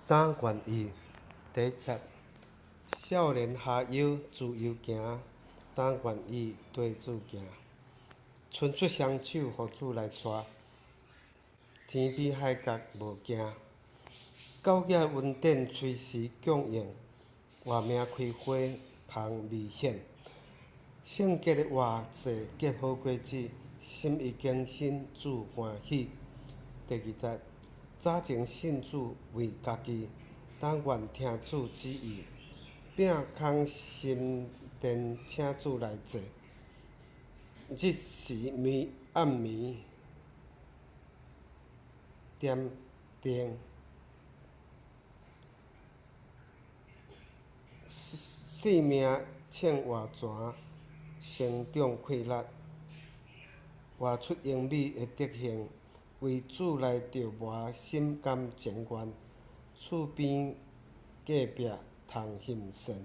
当愿意。第一节，少年下游自由行，当愿意跟主行。伸出双手，互主来带。天比海角无惊。狗仔温典随时供应。活命开花芳未显。圣洁的活祭结好果子，心意更新主欢喜。第二节，早前信主为家己，当愿听主旨意。摒空心殿请主来坐。日时暗暝点灯。性命称活泉，成长快乐。活出英美的德行，为主来着磨，心甘情愿。厝边隔壁通行善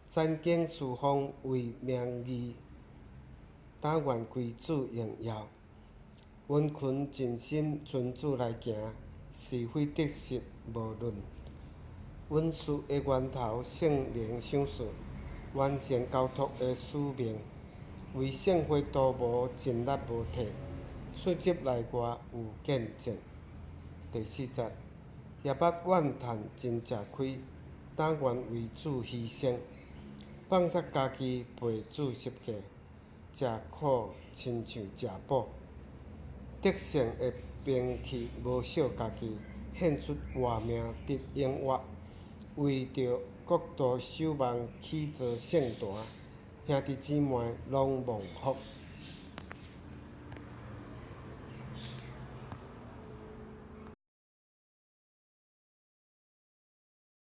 ，zan经四方为名义。当愿归主荣耀。温存尽心遵主来行，是非得失无论。温事的源头圣灵赏赐，完成交托的使命。为圣会徒无尽力无退，出入内外有见证。第四节，夜捌怨叹真正开，当愿为主牺牲。放煞家己陪主十架，食苦亲像食补。得胜的兵器无惜家己，献出活命得永活。为着国度守望，起造圣坛，兄弟姊妹拢蒙福。